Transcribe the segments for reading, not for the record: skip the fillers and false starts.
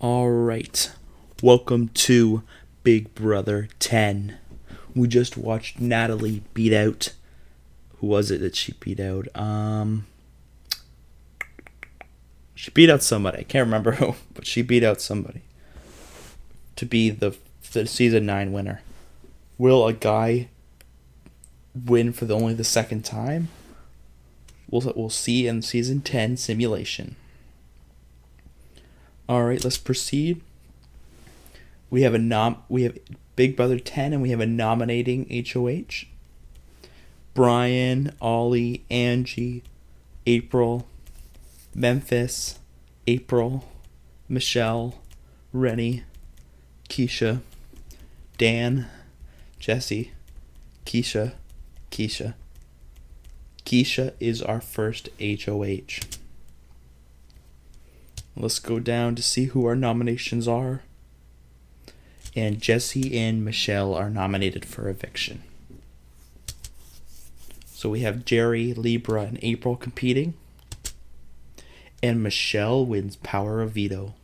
All right. Welcome to Big Brother 10. We just watched Natalie beat out. Who was it that she beat out? She beat out somebody. I can't remember who, but she beat out somebody to be the season 9 winner. Will a guy win for only the second time? We'll see in season 10 simulation. All right, let's proceed. We have Big Brother 10, and we have a nominating HOH. Brian, Ollie, Angie, April, Memphis, April, Michelle, Rennie, Keisha, Dan, Jesse, Keisha. Keisha is our first HOH. Let's go down to see who our nominations are. And Jesse and Michelle are nominated for eviction. So we have Jerry, Libra, and April competing. And Michelle wins Power of Veto.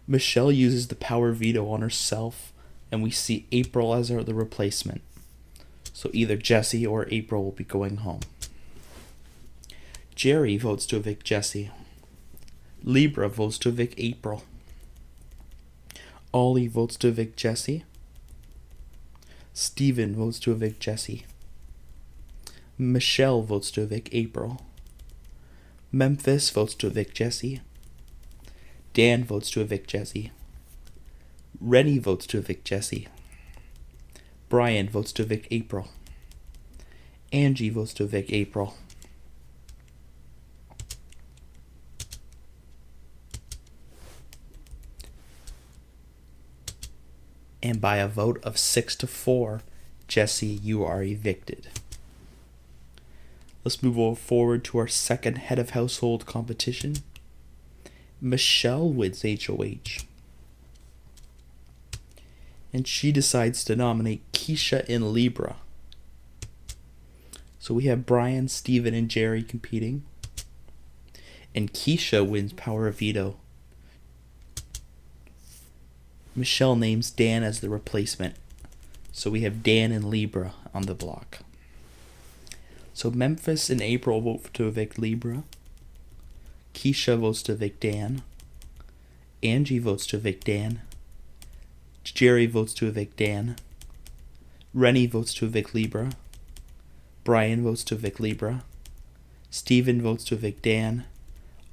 Michelle uses the Power of Veto on herself, and we see April as the replacement. So either Jesse or April will be going home. Jerry votes to evict Jesse. Libra votes to evict April. Ollie votes to evict Jesse. Steven votes to evict Jesse. Michelle votes to evict April. Memphis votes to evict Jesse. Dan votes to evict Jesse. Rennie votes to evict Jesse. Brian votes to evict April. Angie votes to evict April. And by a vote of 6-4, Jesse, you are evicted. Let's move forward to our second head of household competition. Michelle wins HOH. And she decides to nominate Keisha and Libra. So we have Brian, Steven, and Jerry competing. And Keisha wins Power of Veto. Michelle names Dan as the replacement. So we have Dan and Libra on the block. So Memphis and April vote to evict Libra. Keisha votes to evict Dan. Angie votes to evict Dan. Jerry votes to evict Dan. Rennie votes to evict Libra. Brian votes to evict Libra. Steven votes to evict Dan.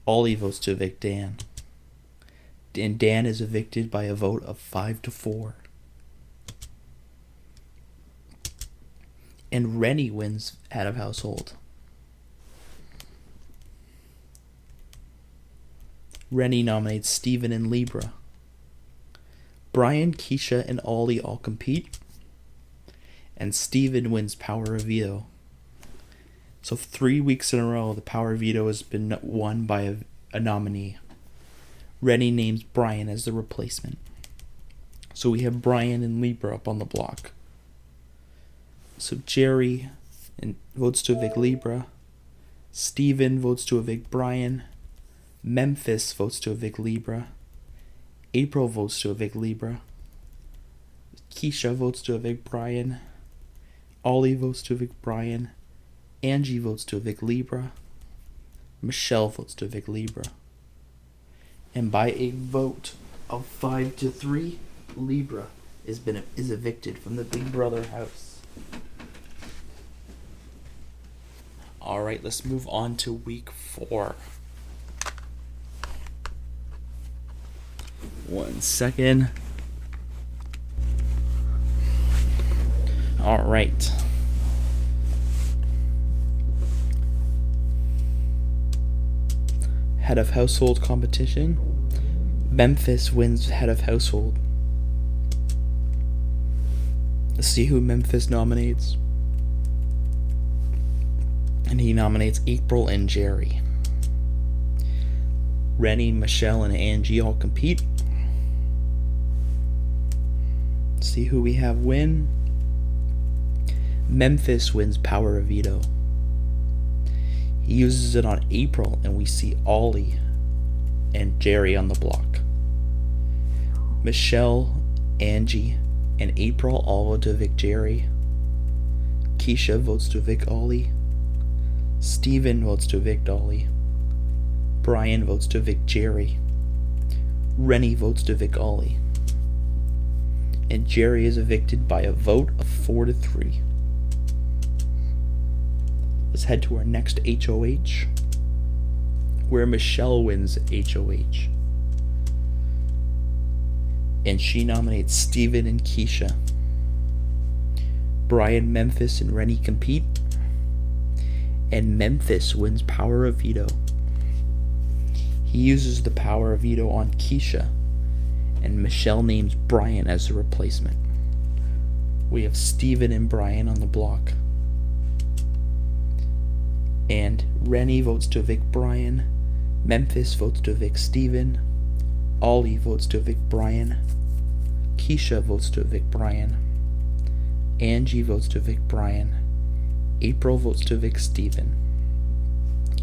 Ollie votes to evict Dan. And Dan is evicted by a vote of 5-4. And Rennie wins head of household. Rennie nominates Steven and Libra. Brian, Keisha, and Ollie all compete. And Steven wins Power of Veto. So 3 weeks in a row, the Power of Veto has been won by a nominee. Rennie names Brian as the replacement. So we have Brian and Libra up on the block. So Jerry votes to evict Libra. Steven votes to evict Brian. Memphis votes to evict Libra. April votes to evict Libra. Keisha votes to evict Brian. Ollie votes to evict Brian. Angie votes to evict Libra. Michelle votes to evict Libra. And by a vote of 5-3, Libra is evicted from the Big Brother house. All right, let's move on to week 4. 1 second. All right. Head of household competition. Memphis wins head of household. Let's see who Memphis nominates. And he nominates April and Jerry. Rennie, Michelle, and Angie all compete. Let's see who we have win. Memphis wins Power of Veto. He uses it on April, and we see Ollie and Jerry on the block. Michelle, Angie, and April all vote to evict Jerry. Keisha votes to evict Ollie. Steven votes to evict Ollie. Brian votes to evict Jerry. Rennie votes to evict Ollie. And Jerry is evicted by a vote of 4-3. Let's head to our next HOH, where Michelle wins HOH. And she nominates Steven and Keisha. Brian, Memphis, and Rennie compete. And Memphis wins power of veto. He uses the power of veto on Keisha, and Michelle names Brian as the replacement. We have Steven and Brian on the block. And Rennie votes to evict Brian. Memphis votes to evict Steven. Ollie votes to evict Brian. Keisha votes to evict Brian. Angie votes to evict Brian. April votes to evict Steven.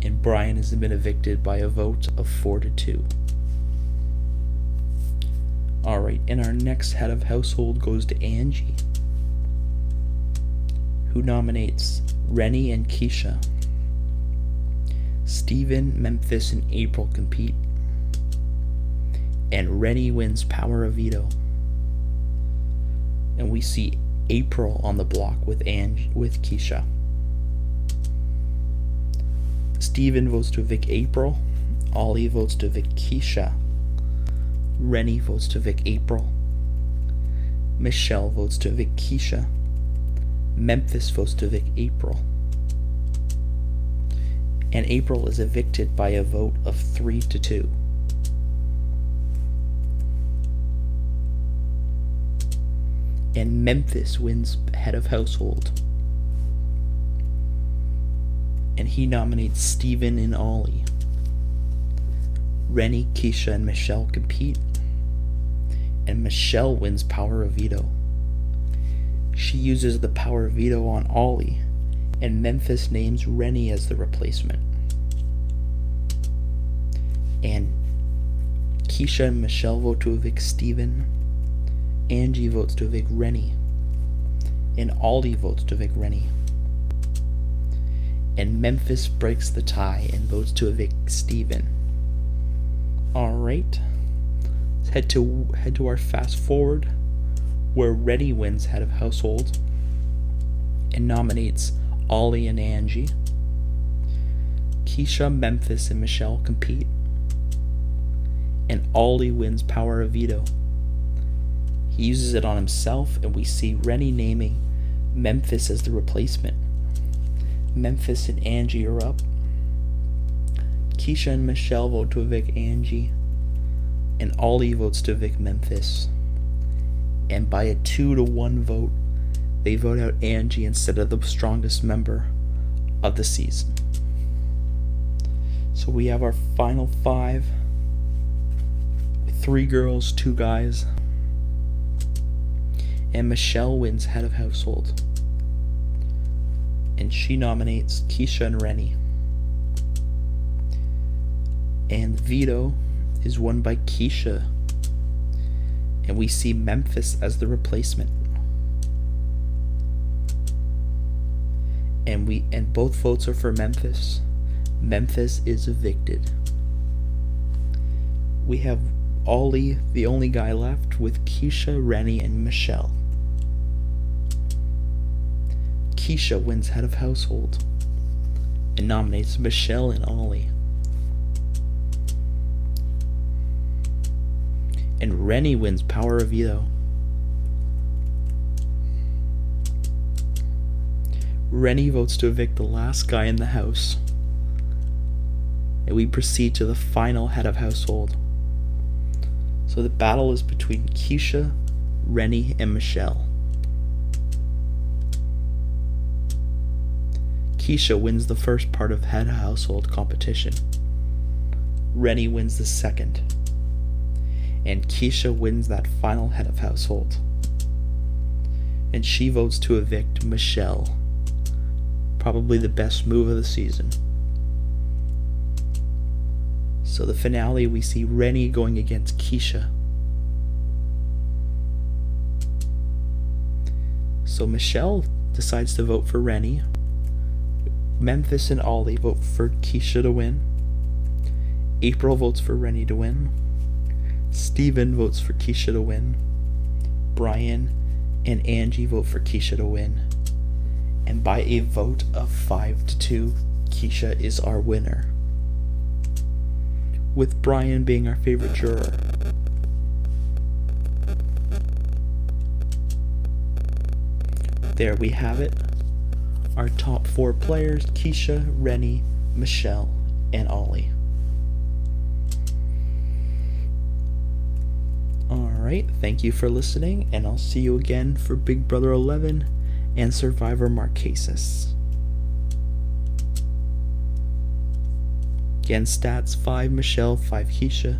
And Brian has been evicted by a vote of 4-2. Alright, and our next head of household goes to Angie, who nominates Rennie and Keisha. Steven, Memphis, and April compete. And Rennie wins power of veto. And we see April on the block with Keisha. Steven votes to evict April. Ollie votes to evict Keisha. Rennie votes to evict April. Michelle votes to evict Keisha. Memphis votes to evict April. And April is evicted by a vote of 3-2. And Memphis wins head of household. And he nominates Steven and Ollie. Rennie, Keisha, and Michelle compete. And Michelle wins power of veto. She uses the power of veto on Ollie, and Memphis names Rennie as the replacement. And Keisha and Michelle vote to evict Steven. Angie votes to evict Rennie. And Ollie votes to evict Rennie. And Memphis breaks the tie and votes to evict Steven. Alright. Let's head to our fast forward, where Rennie wins head of household and nominates Ollie and Angie. Keisha, Memphis, and Michelle compete. And Ollie wins power of veto. He uses it on himself, and we see Rennie naming Memphis as the replacement. Memphis and Angie are up. Keisha and Michelle vote to evict Angie. And Ollie votes to evict Memphis. And by a 2-1 vote, they vote out Angie instead of the strongest member of the season. So we have our final 5. 3 girls, 2 guys. And Michelle wins head of household. And she nominates Keisha and Rennie. And veto is won by Keisha. And we see Memphis as the replacement. And both votes are for Memphis. Memphis is evicted. We have Ollie, the only guy left, with Keisha, Rennie, and Michelle. Keisha wins head of household and nominates Michelle and Ollie. And Rennie wins power of veto. Rennie votes to evict the last guy in the house. And we proceed to the final head of household. So the battle is between Keisha, Rennie, and Michelle. Keisha wins the first part of head of household competition. Rennie wins the second. And Keisha wins that final head of household. And she votes to evict Michelle. Probably the best move of the season. So the finale, we see Rennie going against Keisha. So Michelle decides to vote for Rennie. Memphis and Ollie vote for Keisha to win. April votes for Rennie to win. Steven votes for Keisha to win. Brian and Angie vote for Keisha to win. And by a vote of 5-2, Keisha is our winner, with Brian being our favorite juror. There we have it. Our top 4 players: Keisha, Rennie, Michelle, and Ollie. Alright, thank you for listening, and I'll see you again for Big Brother 11 and Survivor Marquesas. Again, stats: 5 Michelle, 5 Keisha,